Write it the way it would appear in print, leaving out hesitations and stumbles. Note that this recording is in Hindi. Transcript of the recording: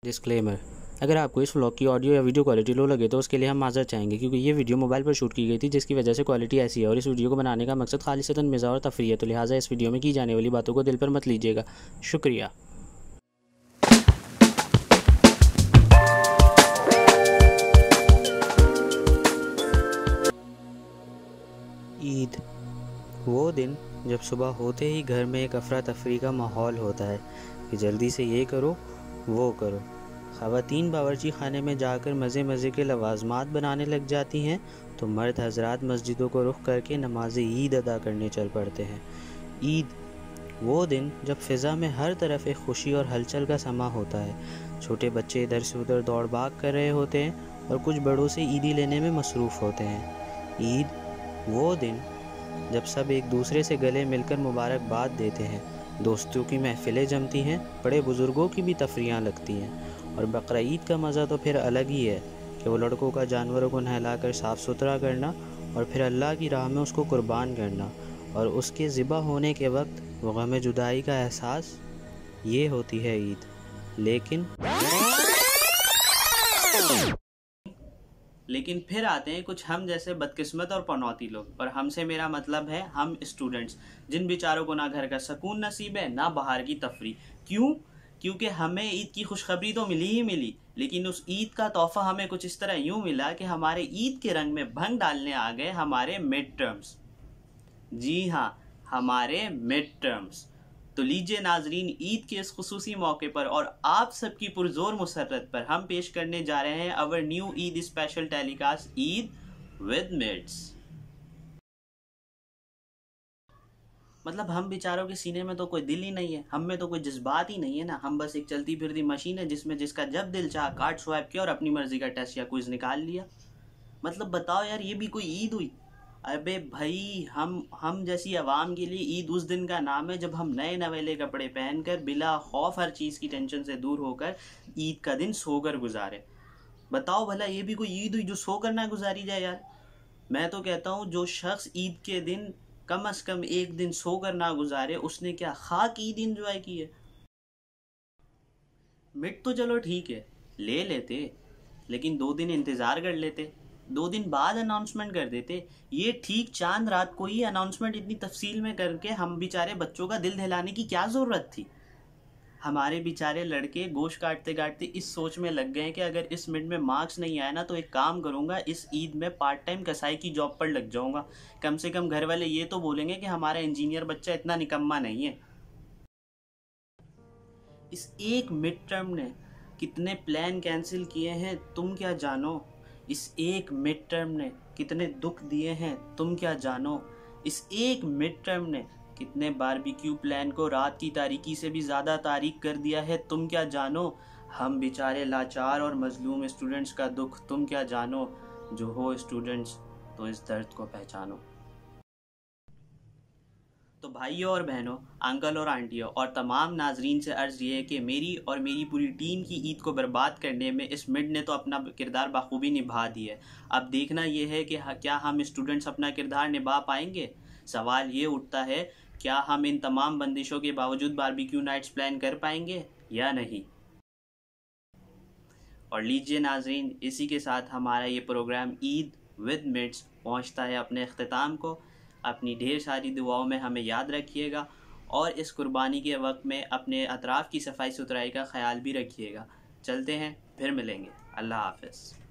डिस्क्लेमर। अगर आपको इस व्लॉग की ऑडियो या वीडियो क्वालिटी लो लगे तो उसके लिए हम माज़रत चाहेंगे, क्योंकि ये वीडियो मोबाइल पर शूट की गई थी, जिसकी वजह से क्वालिटी ऐसी है और इस वीडियो को बनाने का मकसद खालिसतन मिज़ाह और तफरीह है, तो लिहाजा इस वीडियो में की जाने वाली बातों को दिल पर मत लीजिएगा। शुक्रिया। ईद वो दिन जब सुबह होते ही घर में एक अफरा तफरी का माहौल होता है कि जल्दी से ये करो वो करो। ख़वातीन बावर्ची खाने में जाकर मज़े मज़े के लवाज़मात बनाने लग जाती हैं, तो मर्द हज़रात मस्जिदों को रुख करके नमाज ईद अदा करने चल पड़ते हैं। ईद वो दिन जब फ़िज़ा में हर तरफ एक खुशी और हलचल का समा होता है। छोटे बच्चे इधर से उधर दौड़ भाग कर रहे होते हैं और कुछ बड़ों से ईदी लेने में मसरूफ़ होते हैं। ईद वो दिन जब सब एक दूसरे से गले मिलकर मुबारकबाद देते हैं, दोस्तों की महफ़िलें जमती हैं, बड़े बुज़ुर्गों की भी तफरियाँ लगती हैं। और बकरा ईद का मज़ा तो फिर अलग ही है कि वो लड़कों का जानवरों को नहलाकर साफ़ सुथरा करना और फिर अल्लाह की राह में उसको कुर्बान करना और उसके ज़िबा होने के वक्त वो गम जुदाई का एहसास, ये होती है ईद। लेकिन फिर आते हैं कुछ हम जैसे बदकिस्मत और पनौती लोग, और हमसे मेरा मतलब है हम स्टूडेंट्स, जिन बेचारों को ना घर का सुकून नसीब है ना बाहर की तफरी। क्यों? क्योंकि हमें ईद की खुशखबरी तो मिली ही मिली, लेकिन उस ईद का तोहफा हमें कुछ इस तरह यूं मिला कि हमारे ईद के रंग में भंग डालने आ गए हमारे मिड टर्म्स। जी हाँ, हमारे मिड टर्म्स। तो लीजिए नाजरीन, ईद के इस खुसूसी मौके पर और आप सबकी पुरजोर मुसर्रत पर हम पेश करने जा रहे हैं our new Eid special telecast, Eid with mids. मतलब हम बेचारों के सीने में तो कोई दिल ही नहीं है, हम में तो कोई जज्बात ही नहीं है ना। हम बस एक चलती फिरती मशीन है जिसमें जिसका जब दिल चाह कार्ड स्वाइप किया और अपनी मर्जी का टेस्ट या क्विज निकाल लिया। मतलब बताओ यार, ये भी कोई ईद हुई? अबे भाई, हम जैसी आवाम के लिए ईद उस दिन का नाम है जब हम नए नवेले कपड़े पहनकर बिला खौफ हर चीज़ की टेंशन से दूर होकर ईद का दिन सोकर गुजारे। बताओ भला, ये भी कोई ईद हुई जो सोकर ना गुजारी जाए यार? मैं तो कहता हूँ जो शख्स ईद के दिन कम से कम एक दिन सोकर ना गुजारे, उसने क्या खाक ईद इंजॉय की है। मिड तो चलो ठीक है, ले लेते, लेकिन 2 दिन इंतज़ार कर लेते, 2 दिन बाद अनाउंसमेंट कर देते। ये ठीक चांद रात को ही अनाउंसमेंट इतनी तफसील में करके हम बेचारे बच्चों का दिल दहलाने की क्या ज़रूरत थी? हमारे बेचारे लड़के गोश्त काटते काटते इस सोच में लग गए हैं कि अगर इस मिड में मार्क्स नहीं आया ना तो एक काम करूंगा, इस ईद में पार्ट टाइम कसाई की जॉब पर लग जाऊंगा। कम से कम घर वाले ये तो बोलेंगे कि हमारा इंजीनियर बच्चा इतना निकम्मा नहीं है। इस एक मिड टर्म ने कितने प्लान कैंसिल किए हैं तुम क्या जानो। इस एक मिड टर्म ने कितने दुख दिए हैं तुम क्या जानो। इस एक मिड टर्म ने कितने बारबेक्यू प्लान को रात की तारीकी से भी ज़्यादा तारीक कर दिया है तुम क्या जानो। हम बेचारे लाचार और मजलूम स्टूडेंट्स का दुख तुम क्या जानो। जो हो स्टूडेंट्स तो इस दर्द को पहचानो। तो भाइयों और बहनों, अंकल और आंटियों और तमाम नाजरीन से अर्ज़ ये है कि मेरी और मेरी पूरी टीम की ईद को बर्बाद करने में इस मिड ने तो अपना किरदार बखूबी निभा दिया है। अब देखना ये है कि क्या हम स्टूडेंट्स अपना किरदार निभा पाएंगे। सवाल ये उठता है, क्या हम इन तमाम बंदिशों के बावजूद बारबेक्यू नाइट्स प्लान कर पाएंगे या नहीं। और लीजिए नाजरीन, इसी के साथ हमारा ये प्रोग्राम ईद विद मिड्स पहुँचता है अपने अख्ताम को। अपनी ढेर सारी दुआओं में हमें याद रखिएगा और इस कुर्बानी के वक्त में अपने अतराफ़ की सफाई सुथराई का ख्याल भी रखिएगा। चलते हैं, फिर मिलेंगे। अल्लाह हाफ़िज़।